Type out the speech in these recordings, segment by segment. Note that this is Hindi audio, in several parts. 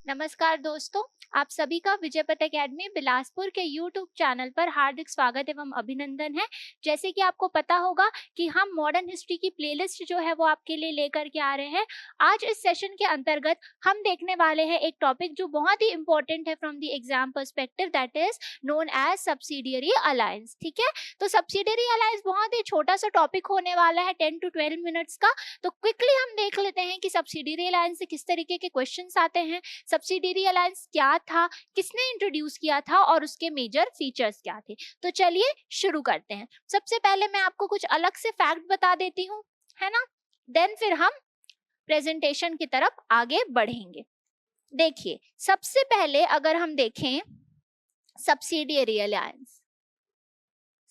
नमस्कार दोस्तों, आप सभी का विजयपथ एकेडमी बिलासपुर के यूट्यूब चैनल पर हार्दिक स्वागत एवं अभिनंदन है। जैसे कि आपको पता होगा कि हम मॉडर्न हिस्ट्री की प्लेलिस्ट जो है वो आपके लिए लेकर के आ रहे हैं। आज इस सेशन के अंतर्गत हम देखने वाले हैं एक टॉपिक जो बहुत ही इंपॉर्टेंट है from the exam perspective, that is known as subsidiary alliance. ठीक है, तो सब्सिडियरी अलायंस बहुत ही छोटा सा टॉपिक होने वाला है, 10 to 12 मिनट्स का। तो क्विकली हम देख लेते हैं कि सब्सिडियरी अलायंस से किस तरीके के क्वेश्चंस आते हैं, सब्सिडियरी अलायंस क्या था, किसने इंट्रोड्यूस किया था और उसके मेजर फीचर्स क्या थे। तो चलिए शुरू करते हैं। सबसे पहले मैं आपको कुछ अलग से फैक्ट बता देती हूँ, है ना, देन फिर हम प्रेजेंटेशन की तरफ आगे बढ़ेंगे। देखिए, सबसे पहले अगर हम देखें सब्सिडियरी अलायंस,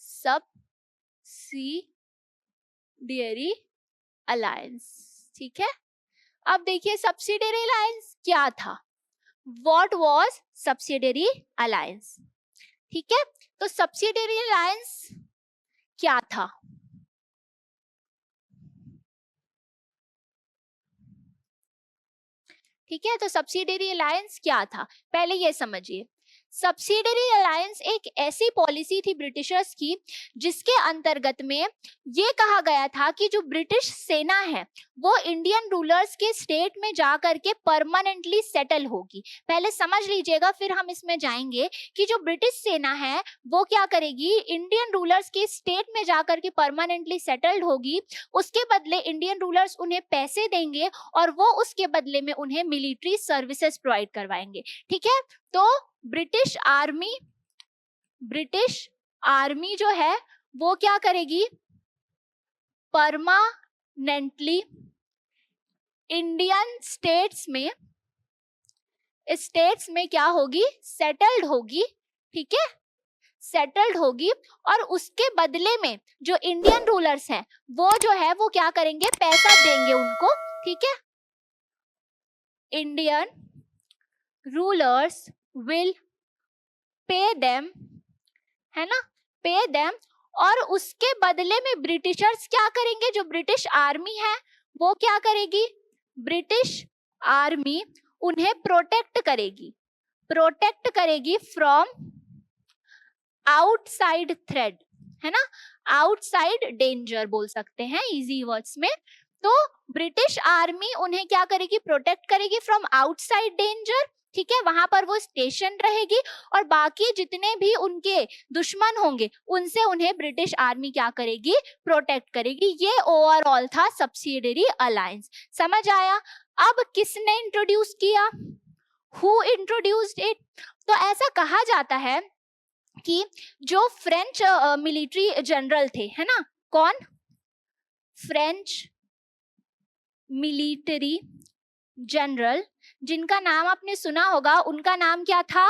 सब्सिडियरी अलायंस, ठीक है। अब देखिए सब्सिडियरी अलायंस क्या था, What was subsidiary alliance? ठीक है, तो सब्सिडियरी अलायंस क्या था? ठीक है, तो सब्सिडियरी अलायंस क्या था पहले ये समझिए। सब्सिडियरी अलायंस एक ऐसी पॉलिसी थी ब्रिटिशर्स की जिसके अंतर्गत में ये कहा गया था कि जो ब्रिटिश सेना है वो इंडियन रूलर्स के स्टेट में जाकर के परमानेंटली सेटल होगी। पहले समझ लीजिएगा, फिर हम इसमें जाएंगे कि जो ब्रिटिश सेना है वो क्या करेगी, इंडियन रूलर्स के स्टेट में जाकर के परमानेंटली सेटल्ड होगी। उसके बदले इंडियन रूलर्स उन्हें पैसे देंगे और वो उसके बदले में उन्हें मिलिट्री सर्विसेज प्रोवाइड करवाएंगे। ठीक है, तो ब्रिटिश आर्मी जो है वो क्या करेगी, परमानेंटली इंडियन स्टेट्स में क्या होगी, सेटल्ड होगी। ठीक है, सेटल्ड होगी और उसके बदले में जो इंडियन रूलर्स हैं वो जो है वो क्या करेंगे, पैसा देंगे उनको। ठीक है, Indian rulers will pay them, है ना, पे देम, और उसके बदले में ब्रिटिशर्स क्या करेंगे, जो ब्रिटिश आर्मी है वो क्या करेगी, ब्रिटिश आर्मी उन्हें प्रोटेक्ट करेगी फ्रॉम आउटसाइड थ्रेट, है ना, आउटसाइड डेंजर बोल सकते हैं इजी वर्ड्स में। तो ब्रिटिश आर्मी उन्हें क्या करेगी, प्रोटेक्ट करेगी फ्रॉम आउटसाइड डेंजर। ठीक है, वहां पर वो स्टेशन रहेगी और बाकी जितने भी उनके दुश्मन होंगे उनसे उन्हें ब्रिटिश आर्मी क्या करेगी, प्रोटेक्ट करेगी। ये ओवरऑल था सब्सिडियरी अलायंस। समझ आया? अब किसने इंट्रोड्यूस किया, हु इंट्रोड्यूस्ड इट? तो ऐसा कहा जाता है कि जो फ्रेंच मिलिट्री जनरल थे, है ना, कौन, फ्रेंच मिलिट्री जनरल, जिनका नाम आपने सुना होगा, उनका नाम क्या था,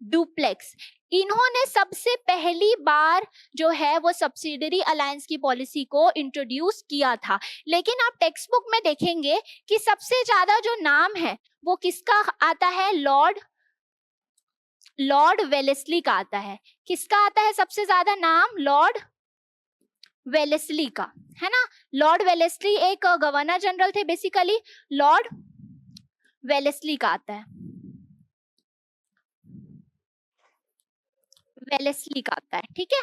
डुप्लेक्स। इन्होंने सबसे पहली बार जो है वो सब्सिडियरी अलायंस की पॉलिसी को इंट्रोड्यूस किया था। लेकिन आप टेक्स्ट बुक में देखेंगे कि सबसे ज्यादा जो नाम है वो किसका आता है, लॉर्ड वेलेस्ली का आता है। किसका आता है सबसे ज्यादा नाम, लॉर्ड वेलेस्ली का, है ना। लॉर्ड वेलेस्ली एक गवर्नर जनरल थे बेसिकली, लॉर्ड वेलेस्ली का आता है, वेलेस्ली का आता है। ठीक है,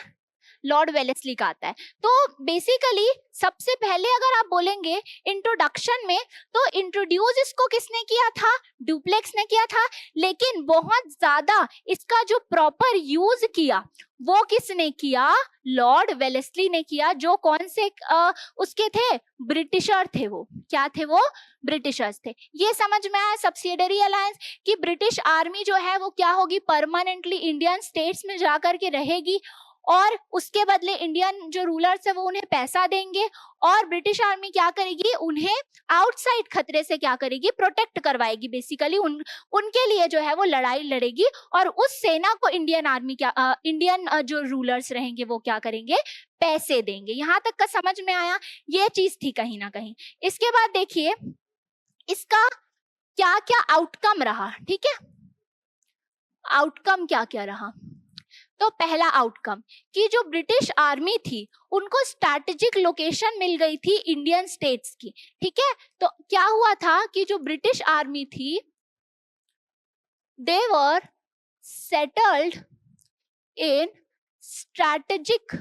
लॉर्ड वेलेस्ली का आता है। तो बेसिकली सबसे पहले अगर आप बोलेंगे इंट्रोडक्शन में, तो इंट्रोड्यूस इसको किसने किया था, डुप्लेक्स ने किया था। लेकिन बहुत ज्यादा इसका जो प्रॉपर यूज किया वो किसने किया, लॉर्ड वेलेस्ली ने किया, जो कौन से उसके थे, ब्रिटिशर थे। वो क्या थे, वो ब्रिटिशर्स थे। ये समझ में आया सब्सिडियरी अलायंस, कि ब्रिटिश आर्मी जो है वो क्या होगी, परमानेंटली इंडियन स्टेट्स में जाकर के रहेगी और उसके बदले इंडियन जो रूलर्स है वो उन्हें पैसा देंगे और ब्रिटिश आर्मी क्या करेगी, उन्हें आउटसाइड खतरे से क्या करेगी, प्रोटेक्ट करवाएगी। बेसिकली उनके लिए जो है वो लड़ाई लड़ेगी और उस सेना को इंडियन आर्मी क्या इंडियन जो रूलर्स रहेंगे वो क्या करेंगे, पैसे देंगे। यहां तक का समझ में आया, ये चीज थी कहीं ना कहीं। इसके बाद देखिए इसका क्या क्या आउटकम रहा। ठीक है, आउटकम क्या क्या रहा। तो पहला आउटकम कि जो ब्रिटिश आर्मी थी उनको स्ट्रैटेजिक लोकेशन मिल गई थी इंडियन स्टेट्स की। ठीक है, तो क्या हुआ था कि जो ब्रिटिश आर्मी थी they were settled in strategic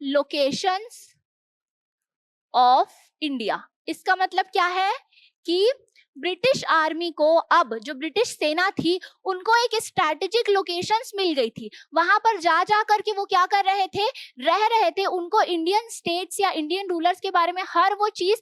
locations of India. इसका मतलब क्या है कि ब्रिटिश आर्मी को, अब जो ब्रिटिश सेना थी उनको एक स्ट्रैटेजिक लोकेशंस मिल गई थी, वहां पर जा करके वो क्या कर रहे थे, रह रहे थे। उनको इंडियन स्टेट्स या इंडियन रूलर्स के बारे में हर वो चीज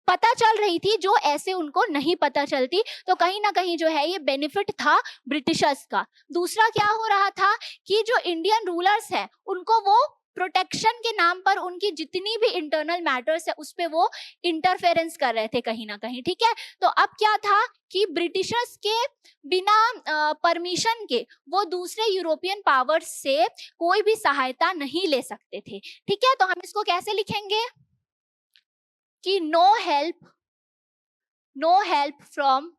पता चल रही थी जो ऐसे उनको नहीं पता चलती। तो कहीं ना कहीं जो है ये बेनिफिट था ब्रिटिशर्स का। दूसरा क्या हो रहा था कि जो इंडियन रूलर्स है उनको वो प्रोटेक्शन के नाम पर उनकी जितनी भी इंटरनल मैटर्स है उस पे वो इंटरफेरेंस कर रहे थे कहीं ना कहीं, ठीक है। तो अब क्या था कि ब्रिटिशर्स के बिना परमिशन के वो दूसरे यूरोपियन पावर्स से कोई भी सहायता नहीं ले सकते थे, ठीक है। तो हम इसको कैसे लिखेंगे कि no help from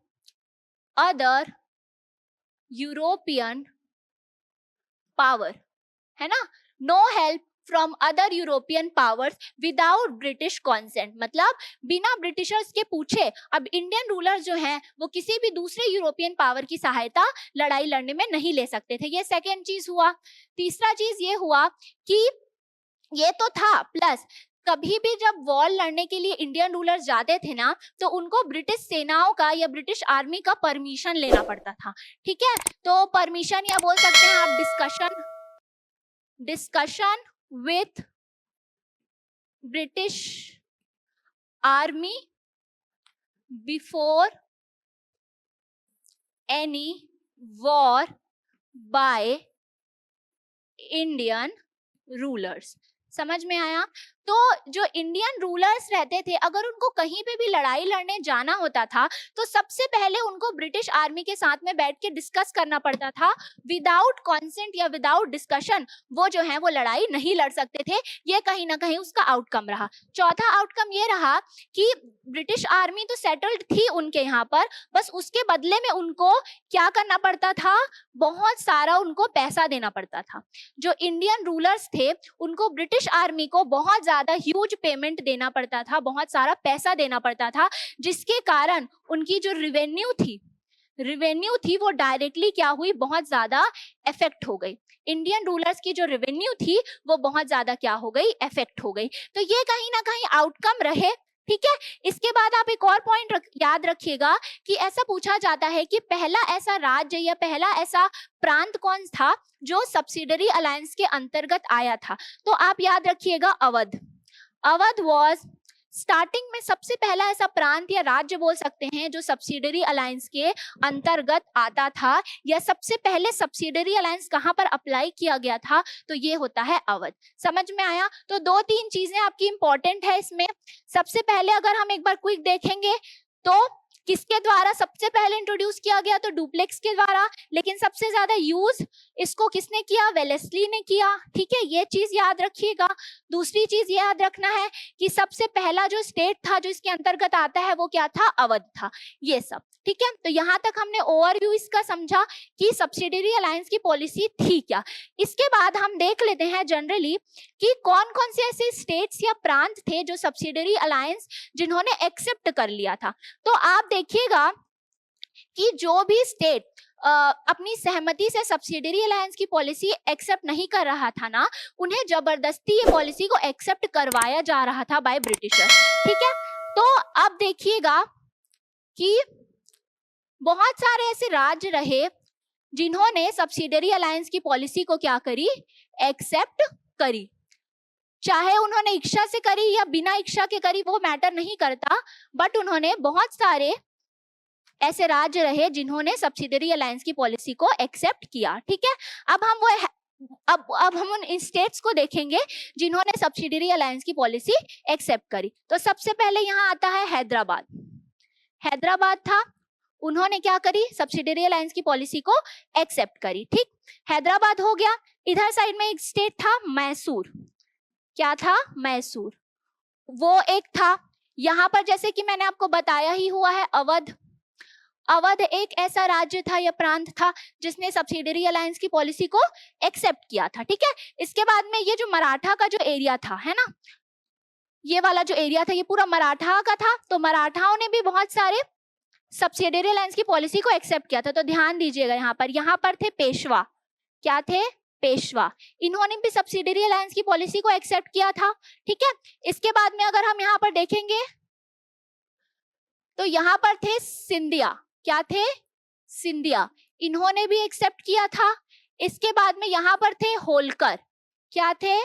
other European power, है ना, no help from other European powers without British consent, मतलब बिना ब्रिटिशर्स के पूछे अब इंडियन रूलर्स जो हैं वो किसी भी दूसरे यूरोपियन पावर की सहायता लड़ाई लड़ने में नहीं ले सकते थे। ये सेकेंड चीज हुआ। तीसरा चीज ये हुआ कि ये तो था, प्लस कभी भी जब वॉर लड़ने के लिए इंडियन रूलर्स जाते थे ना तो उनको ब्रिटिश सेनाओं का या ब्रिटिश आर्मी का परमिशन लेना पड़ता था, ठीक है। तो परमिशन या बोल सकते हैं आप discussion with British Army before any war by Indian rulers। समझ में आया? तो जो इंडियन रूलर्स रहते थे अगर उनको कहीं पे भी लड़ाई लड़ने जाना होता था तो सबसे पहले उनको ब्रिटिश आर्मी के साथ में बैठ के डिस्कस करना पड़ता था। विदाउट कॉन्सेंट या विदाउट डिस्कशन वो जो है वो लड़ाई नहीं लड़ सकते थे। ये कहीं ना कहीं उसका आउटकम रहा। चौथा आउटकम ये रहा कि ब्रिटिश आर्मी तो सेटल्ड थी उनके यहाँ पर, बस उसके बदले में उनको क्या करना पड़ता था, बहुत सारा उनको पैसा देना पड़ता था। जो इंडियन रूलर्स थे उनको ब्रिटिश आर्मी को बहुत ज्यादा ह्यूज पेमेंट देना पड़ता था, बहुत सारा पैसा देना पड़ता था, जिसके कारण उनकी जो रिवेन्यू थी वो डायरेक्टली क्या हुई, बहुत ज्यादा इफेक्ट हो गई। इंडियन रूलर्स की जो रेवेन्यू थी वो बहुत ज्यादा क्या हो गई, इफेक्ट हो गई। तो ये कहीं ना कहीं आउटकम रहे, ठीक है। इसके बाद आप एक और पॉइंट याद रखिएगा कि ऐसा पूछा जाता है कि पहला ऐसा राज्य या पहला ऐसा प्रांत कौन था जो सब्सिडरी अलायंस के अंतर्गत आया था। तो आप याद रखिएगा अवध वाज स्टार्टिंग में सबसे पहला ऐसा प्रांत या राज्य बोल सकते हैं जो सब्सिडरी अलायंस के अंतर्गत आता था, या सबसे पहले सब्सिडरी अलायंस कहां पर अप्लाई किया गया था, तो ये होता है अवध। समझ में आया? तो दो तीन चीजें आपकी इंपॉर्टेंट है इसमें। सबसे पहले अगर हम एक बार क्विक देखेंगे तो किसके द्वारा सबसे पहले इंट्रोड्यूस किया गया, तो डुप्लेक्स के द्वारा, लेकिन सबसे ज्यादा यूज इसको किसने किया, वेलेस्ली ने किया, ठीक है। ये चीज याद रखिएगा। दूसरी चीज याद रखना है कि सबसे पहला जो स्टेट था जो इसके अंतर्गत आता है वो क्या था, अवध था। ये सब ठीक है। तो यहाँ तक हमने ओवरव्यू इसका समझा कि सब्सिडरी अलायंस की पॉलिसी थी क्या। इसके बाद हम देख लेते हैं जनरली कि कौन कौन से ऐसे स्टेट्स या प्रांत थे जो सब्सिडरी अलायंस जिन्होंने एक्सेप्ट कर लिया था। तो आप देखिएगा कि जो भी स्टेट अपनी सहमति से सब्सिडरी अलायंस की पॉलिसी एक्सेप्ट नहीं कर रहा था ना, उन्हें जबरदस्ती ये पॉलिसी को एक्सेप्ट करवाया जा रहा था बाय ब्रिटिशर्स, ठीक है। तो अब देखिएगा कि बहुत सारे ऐसे राज्य रहे जिन्होंने सब्सिडरी अलायंस की पॉलिसी को क्या करी, एक्सेप्ट करी। चाहे उन्होंने इच्छा से करी या बिना इच्छा के करी वो मैटर नहीं करता, बट उन्होंने बहुत सारे ऐसे राज्य रहे जिन्होंने सब्सिडरी अलायंस की पॉलिसी को एक्सेप्ट किया, ठीक है। अब हम उन स्टेट्स को देखेंगे जिन्होंने सब्सिडरी अलायंस की पॉलिसी एक्सेप्ट करी। तो सबसे पहले यहाँ आता है हैदराबाद था, उन्होंने क्या करी, सब्सिडरी अलायंस की पॉलिसी को एक्सेप्ट करी, ठीक। हैदराबाद हो गया। इधर साइड में एक स्टेट था मैसूर, क्या था, मैसूर, वो एक था। यहाँ पर जैसे कि मैंने आपको बताया ही हुआ है अवध एक ऐसा राज्य था या प्रांत था जिसने सब्सिडरी अलायंस की पॉलिसी को एक्सेप्ट किया था, ठीक है। इसके बाद में ये जो मराठा का जो एरिया था, है ना, ये वाला जो एरिया था ये पूरा मराठा का था। तो मराठाओं ने भी बहुत सारे सब्सिडियरी अलायंस की पॉलिसी को एक्सेप्ट किया था? तो ध्यान दीजिएगा, यहाँ पर थे पेशवा। क्या थे? पेशवा। इन्होंने भी सब्सिडियरी अलायंस की पॉलिसी को एक्सेप्ट किया था। ठीक है, इसके बाद में अगर हम यहाँ पर देखेंगे तो यहाँ पर थे सिंधिया। क्या थे? सिंधिया। इन्होंने भी एक्सेप्ट किया था। इसके बाद में यहाँ पर थे होलकर। क्या थे?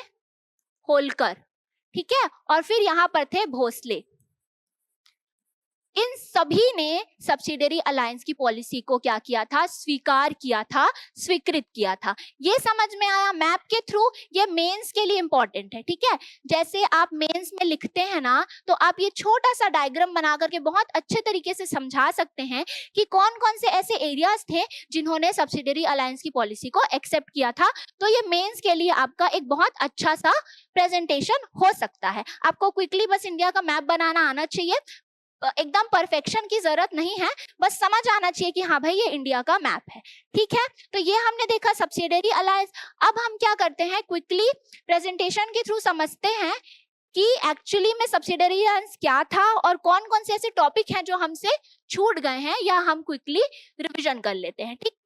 होलकर। ठीक है, और फिर यहाँ पर थे भोसले। इन सभी ने सब्सिडियरी अलायंस की पॉलिसी को क्या किया था? स्वीकार किया था, स्वीकृत किया था। ये समझ में आया मैप के थ्रू? ये मेंस के लिए इंपॉर्टेंट है। ठीक है, जैसे आप मेंस में लिखते हैं ना, तो आप ये छोटा सा डायग्राम बना करके बहुत अच्छे तरीके से समझा सकते हैं कि कौन कौन से ऐसे एरियाज थे जिन्होंने सब्सिडियरी अलायंस की पॉलिसी को एक्सेप्ट किया था। तो ये मेंस के लिए आपका एक बहुत अच्छा सा प्रेजेंटेशन हो सकता है। आपको क्विकली बस इंडिया का मैप बनाना आना चाहिए, एकदम परफेक्शन की जरूरत नहीं है, बस समझ आना चाहिए कि हाँ भाई ये इंडिया का मैप है। ठीक है, तो ये हमने देखा सब्सिडियरी अलायंस। अब हम क्या करते हैं, क्विकली प्रेजेंटेशन के थ्रू समझते हैं कि एक्चुअली में सब्सिडियरी अलायंस क्या था और कौन कौन से ऐसे टॉपिक हैं जो हमसे छूट गए हैं, या हम क्विकली रिविजन कर लेते हैं। ठीक,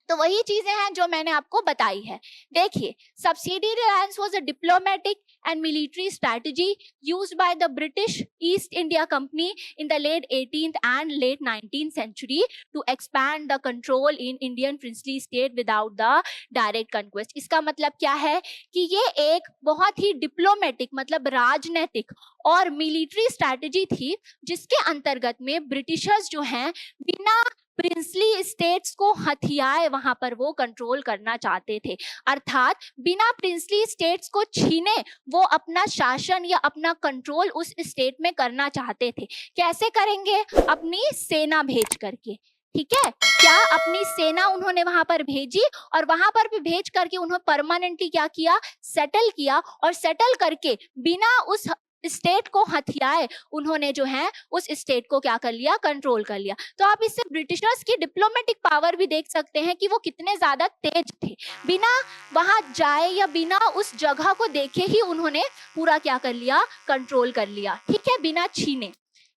तो वही चीजें हैं जो मैंने आपको बताई है। देखिए, subsidiary alliance was a diplomatic and military strategy used by the British East India Company in the late 18th and late 19th century to expand the control in Indian princely state without the direct conquest। इसका मतलब क्या है कि ये एक बहुत ही डिप्लोमेटिक मतलब राजनीतिक और मिलिट्री स्ट्रैटेजी थी, जिसके अंतर्गत में ब्रिटिशर्स जो हैं बिना प्रिंसली स्टेट्स को हथियाए वहां पर वो कंट्रोल करना चाहते थे। अर्थात बिना प्रिंसली स्टेट्स को छीने वो अपना शासन या अपना कंट्रोल उस स्टेट में करना चाहते थे। कैसे करेंगे? अपनी सेना भेज करके। ठीक है, क्या अपनी सेना उन्होंने वहां पर भेजी, और वहां पर भी भेज करके उन्होंने परमानेंटली क्या किया? सेटल किया, और सेटल करके बिना उस स्टेट को हथियाए उन्होंने जो है उस स्टेट को क्या कर लिया? कंट्रोल कर लिया। तो आप इससे ब्रिटिशर्स की डिप्लोमेटिक पावर भी देख सकते हैं कि वो कितने ज्यादा तेज थे। बिना वहां जाए या बिना उस जगह को देखे ही उन्होंने पूरा क्या कर लिया? कंट्रोल कर लिया। ठीक है, बिना छीने।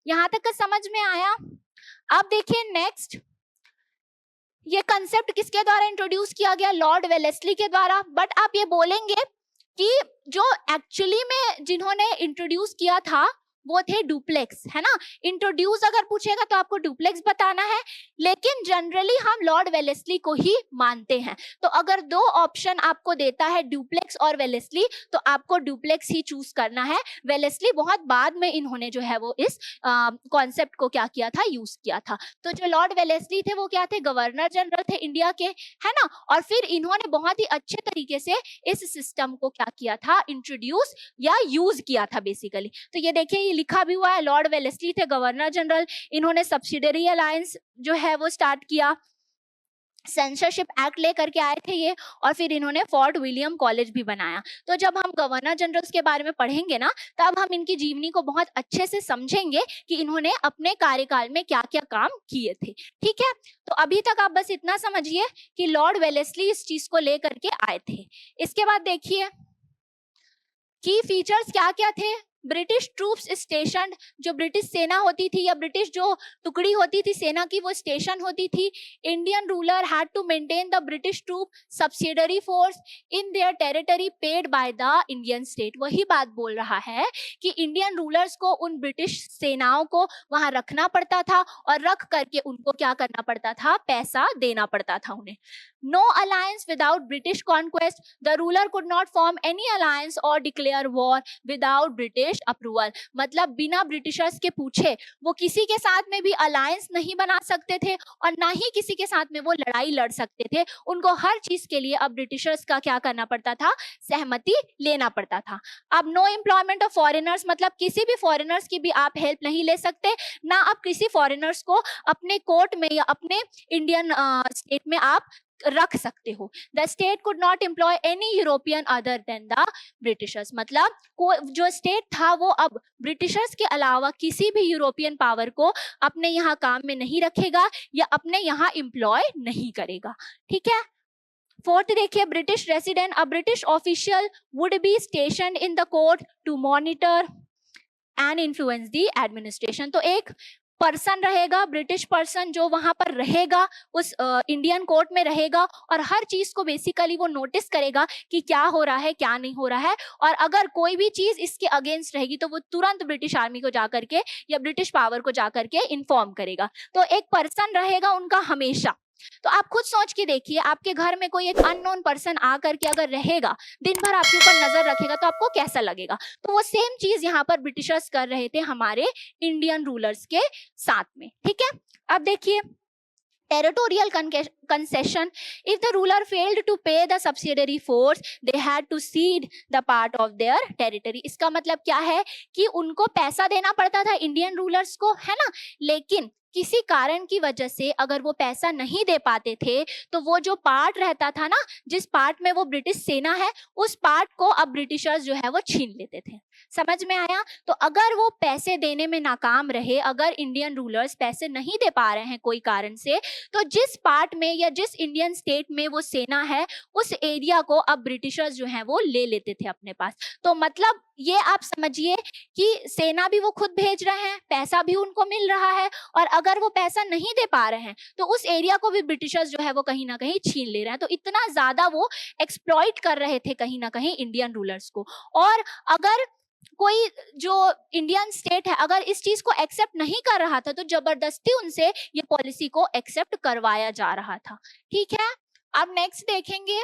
यहां तक का समझ में आया? अब देखिए नेक्स्ट, ये कंसेप्ट किसके द्वारा इंट्रोड्यूस किया गया? लॉर्ड वेलेस्ली के द्वारा। बट आप ये बोलेंगे कि जो एक्चुअली में जिन्होंने इंट्रोड्यूस किया था वो थे डुप्लेक्स, है ना। इंट्रोड्यूस अगर पूछेगा तो आपको डुप्लेक्स बताना है, लेकिन जनरली हम लॉर्ड वेलेस्ली को ही मानते हैं। तो अगर दो ऑप्शन आपको देता है डुप्लेक्स और वेलेस्ली, तो आपको डुप्लेक्स ही चूज करना है। वेलेस्ली बहुत बाद में इन्होंने जो है वो इस कॉन्सेप्ट को क्या किया था? यूज किया था। तो जो लॉर्ड वेलेस्ली थे वो क्या थे? गवर्नर जनरल थे इंडिया के, है ना। और फिर इन्होंने बहुत ही अच्छे तरीके से इस सिस्टम को क्या किया था? इंट्रोड्यूस या यूज किया था बेसिकली। तो ये देखिए लिखा भी हुआ है, लॉर्ड वेलेस्ली थे गवर्नर जनरल, इन्होंने सब्सिडियरी अलायंस जो है वो स्टार्ट किया, सेंसरशिप एक्ट लेकर के आए थे ये, और फिर इन्होंने फोर्ट विलियम कॉलेज भी बनाया। तो जब हम गवर्नर जनरल्स के बारे में पढ़ेंगे ना, तब हम इनकी जीवनी को बहुत अच्छे से समझेंगे कि इन्होंने अपने कार्यकाल में क्या क्या काम किए थे। ठीक है, तो अभी तक आप बस इतना समझिए कि लॉर्ड वेलेस्ली इस चीज को लेकर के आए थे। इसके बाद देखिए की फीचर्स क्या क्या थे। ब्रिटिश ट्रूप्स स्टेशन, जो ब्रिटिश सेना होती थी या ब्रिटिश जो टुकड़ी होती थी सेना की, वो स्टेशन होती थी। Indian ruler had to maintain the British troop subsidiary force in their territory paid by the Indian state. वही बात बोल रहा है कि इंडियन रूलर्स को उन ब्रिटिश सेनाओं को वहां रखना पड़ता था, और रख करके उनको क्या करना पड़ता था? पैसा देना पड़ता था उन्हें। No alliance without British conquest, the ruler could not form any alliance और declare war without British approval. मतलब बिना ब्रिटिशर्स के पूछे वो किसी के साथ में भी अलायंस नहीं बना सकते थे, और ना ही किसी के साथ में वो लड़ाई लड़ सकते थे। उनको हर चीज के लिए अब ब्रिटिशर्स का क्या करना पड़ता था? सहमति लेना पड़ता था। अब नो एम्प्लॉयमेंट ऑफ फॉरेनर्स, मतलब किसी भी फॉरेनर्स की भी आप हेल्प नहीं ले सकते, ना आप किसी फॉरेनर्स को अपने कोर्ट में या अपने इंडियन स्टेट में आप रख सकते हो। The state could not employ any European other than the Britishers, मतलब जो स्टेट था वो अब ब्रिटिशर्स के अलावा किसी भी यूरोपियन पावर को अपने यहाँ काम में नहीं रखेगा या अपने यहाँ एम्प्लॉय नहीं करेगा। ठीक है, फोर्थ देखिए, British resident, a British official would be stationed in the court to monitor and influence the administration. तो एक पर्सन रहेगा, ब्रिटिश पर्सन जो वहां पर रहेगा, उस इंडियन कोर्ट में रहेगा और हर चीज को बेसिकली वो नोटिस करेगा कि क्या हो रहा है क्या नहीं हो रहा है, और अगर कोई भी चीज इसके अगेंस्ट रहेगी तो वो तुरंत ब्रिटिश आर्मी को जाकर के या ब्रिटिश पावर को जाकर के इन्फॉर्म करेगा। तो एक पर्सन रहेगा उनका हमेशा। तो आप खुद सोच के देखिए, आपके घर में कोई एक अननोन पर्सन आकर के अगर रहेगा, दिन भर आपके ऊपर नजर रखेगा, तो आपको कैसा लगेगा? तो वो सेम चीज यहाँ पर ब्रिटिशर्स कर रहे थे हमारे इंडियन रूलर्स के साथ में। ठीक है, अब देखिए territorial concession. If the ruler failed to pay the subsidiary force, they had to cede the part of their territory. इसका मतलब क्या है कि उनको पैसा देना पड़ता था इंडियन रूलर्स को, है ना, लेकिन किसी कारण की वजह से अगर वो पैसा नहीं दे पाते थे तो वो जो पार्ट रहता था ना, जिस पार्ट में वो ब्रिटिश सेना है, उस पार्ट को अब ब्रिटिशर्स जो है वो छीन लेते थे। समझ में आया? तो अगर वो पैसे देने में नाकाम रहे, अगर इंडियन रूलर्स पैसे नहीं दे पा रहे हैं कोई कारण से, तो जिस पार्ट में या जिस इंडियन स्टेट में वो सेना है, उस एरिया को अब ब्रिटिशर्स जो है वो ले लेते थे अपने पास। तो मतलब ये आप समझिए कि सेना भी वो खुद भेज रहे हैं, पैसा भी उनको मिल रहा है, और अगर वो पैसा नहीं दे पा रहे हैं तो उस एरिया को भी ब्रिटिशर्स जो है वो कहीं ना कहीं छीन ले रहे हैं। तो इतना ज्यादा वो एक्सप्लॉइट कर रहे थे कहीं ना कहीं इंडियन रूलर्स को। और अगर कोई जो इंडियन स्टेट है अगर इस चीज को एक्सेप्ट नहीं कर रहा था तो जबरदस्ती उनसे ये पॉलिसी को एक्सेप्ट करवाया जा रहा था। ठीक है, अब नेक्स्ट देखेंगे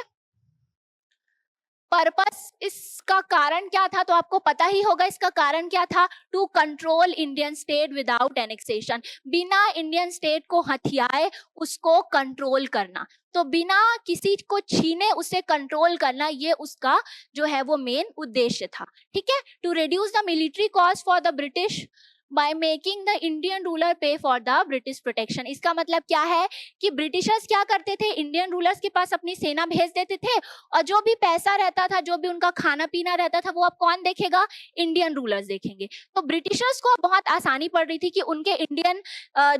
पर्पस। इसका कारण क्या था? तो आपको पता ही होगा इसका कारण क्या था। To control Indian state without annexation, बिना इंडियन स्टेट को हथियाए उसको कंट्रोल करना, तो बिना किसी को छीने उसे कंट्रोल करना, ये उसका जो है वो मेन उद्देश्य था। ठीक है, to reduce the military cost for the British by making the Indian ruler pay for the British protection। इसका मतलब क्या है कि ब्रिटिशर्स क्या करते थे, इंडियन रूलर्स के पास अपनी सेना भेज देते थे, और जो भी पैसा रहता था, जो भी उनका खाना पीना रहता था, वो अब कौन देखेगा? इंडियन रूलर्स देखेंगे। तो ब्रिटिशर्स को बहुत आसानी पड़ रही थी कि उनके इंडियन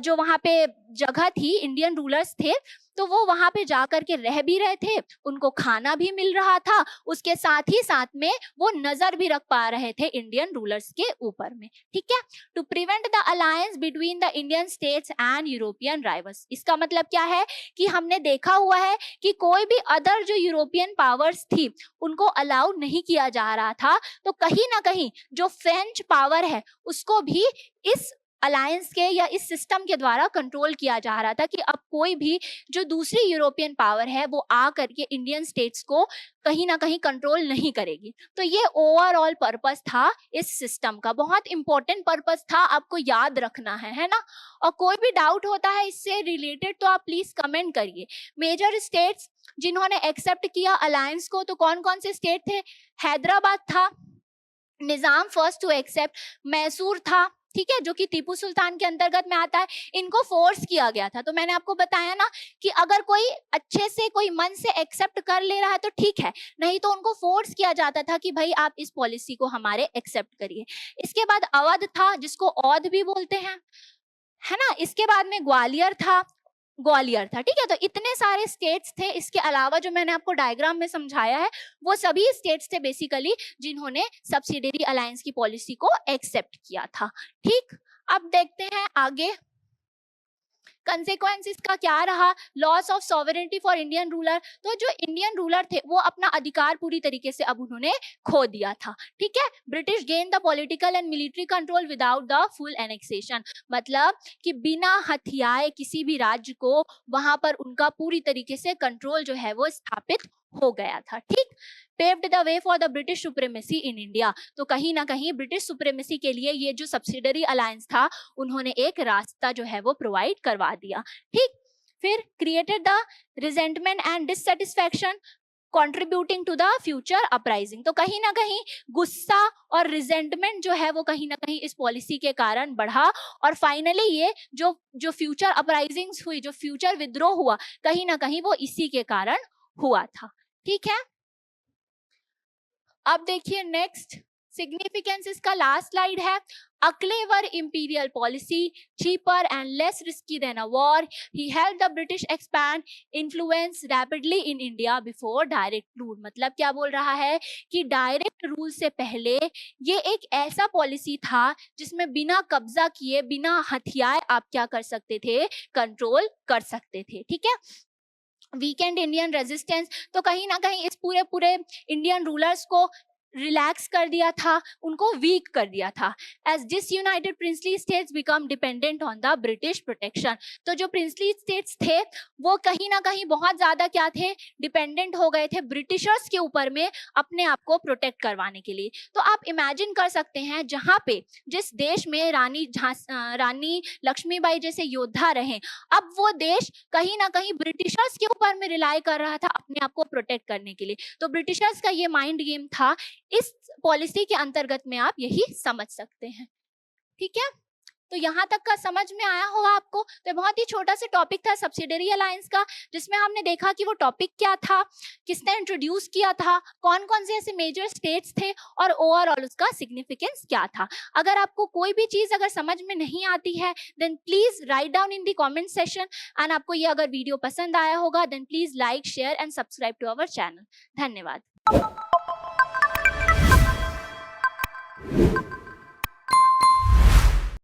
जो वहां पे जगह थी, इंडियन रूलर्स थे, तो वो वहां पे जाकर के रह भी रहे थे, उनको खाना भी मिल रहा था, उसके साथ ही साथ में वो नजर भी रख पा रहे थे इंडियन रूलर्स के ऊपर में। ठीक है, to prevent the alliance between the Indian states and European rivals. इसका मतलब क्या है कि हमने देखा हुआ है कि कोई भी अदर जो यूरोपियन पावर्स थी उनको अलाउ नहीं किया जा रहा था, तो कहीं ना कहीं जो फ्रेंच पावर है उसको भी इस अलायंस के या इस सिस्टम के द्वारा कंट्रोल किया जा रहा था कि अब कोई भी जो दूसरी यूरोपियन पावर है वो आ करके इंडियन स्टेट्स को कहीं ना कहीं कंट्रोल नहीं करेगी। तो ये ओवरऑल पर्पस था इस सिस्टम का, बहुत इंपॉर्टेंट पर्पस था, आपको याद रखना है ना। और कोई भी डाउट होता है इससे रिलेटेड तो आप प्लीज कमेंट करिए। मेजर स्टेट्स जिन्होंने एक्सेप्ट किया अलायंस को, तो कौन कौन से स्टेट थे? हैदराबाद था, निजाम फर्स्ट टू एक्सेप्ट, मैसूर था, ठीक है, जो कि टीपू सुल्तान के अंतर्गत में आता है, इनको फोर्स किया गया था। तो मैंने आपको बताया ना कि अगर कोई अच्छे से कोई मन से एक्सेप्ट कर ले रहा है तो ठीक है, नहीं तो उनको फोर्स किया जाता था कि भाई आप इस पॉलिसी को हमारे एक्सेप्ट करिए। इसके बाद अवध था, जिसको औध भी बोलते हैं, है ना। इसके बाद में ग्वालियर था, ठीक है। तो इतने सारे स्टेट्स थे। इसके अलावा जो मैंने आपको डायग्राम में समझाया है वो सभी स्टेट्स थे बेसिकली जिन्होंने सब्सिडियरी अलायंस की पॉलिसी को एक्सेप्ट किया था। ठीक, अब देखते हैं आगे कंसेक्वेंस इसका क्या रहा। Loss of sovereignty for Indian ruler, तो जो इंडियन रूलर थे वो अपना अधिकार पूरी तरीके से अब उन्होंने खो दिया था। ठीक है, British gain the political and military control without the full annexation, मतलब कि बिना हथियाए किसी भी राज्य को वहां पर उनका पूरी तरीके से कंट्रोल जो है वो स्थापित हो गया था। ठीक, paved the way for the British supremacy in India, तो कहीं ना कहीं ब्रिटिश सुप्रीमेसी के लिए ये जो सब्सिडरी अलायंस था उन्होंने एक रास्ता जो है वो प्रोवाइड करवा दिया। ठीक, फिर created the resentment and dissatisfaction contributing to the future uprising, तो कहीं ना कहीं गुस्सा और रिजेंटमेंट जो है वो कहीं ना कहीं इस पॉलिसी के कारण बढ़ा, और फाइनली ये जो फ्यूचर अपराइजिंग्स हुई, जो फ्यूचर विद्रोह हुआ, कहीं ना कहीं वो इसी के कारण हुआ था। ठीक है, अब देखिए नेक्स्ट सिग्निफिकेंस इसका लास्ट स्लाइड है. A clever imperial policy, cheaper and less risky than a war. He helped the British expand influence rapidly in India before direct rule. मतलब क्या बोल रहा है कि डायरेक्ट रूल से पहले ये एक ऐसा पॉलिसी था जिसमें बिना कब्जा किए, बिना हथियार आप क्या कर सकते थे, कंट्रोल कर सकते थे. ठीक है. वीकेंड इंडियन रेजिस्टेंस, तो कहीं ना कहीं इस पूरे इंडियन रूलर्स को रिलैक्स कर दिया था, उनको वीक कर दिया था. As disunited princely states become dependent on the British protection. तो जो प्रिंसली स्टेट्स थे वो कहीं ना कहीं बहुत ज्यादा क्या थे, डिपेंडेंट हो गए थे ब्रिटिशर्स के ऊपर में अपने आप को प्रोटेक्ट करवाने के लिए. तो आप इमेजिन कर सकते हैं जहाँ पे जिस देश में रानी लक्ष्मीबाई जैसे योद्धा रहे, अब वो देश कहीं ना कहीं ब्रिटिशर्स के ऊपर में रिलाई कर रहा था अपने आप को प्रोटेक्ट करने के लिए. तो ब्रिटिशर्स का ये माइंड गेम था. इस पॉलिसी के अंतर्गत में आप यही समझ सकते हैं. ठीक है. तो यहाँ तक का समझ में आया होगा आपको. तो बहुत ही छोटा सा टॉपिक था सब्सिडरी अलायंस का, जिसमें हमने देखा कि वो टॉपिक क्या था, किसने इंट्रोड्यूस किया था, कौन कौन से ऐसे मेजर स्टेट्स थे और ओवरऑल उसका सिग्निफिकेंस क्या था. अगर आपको कोई भी चीज अगर समझ में नहीं आती है then please write down in the comment session. And आपको ये अगर वीडियो पसंद आया होगा then please like, share and subscribe to our channel. धन्यवाद.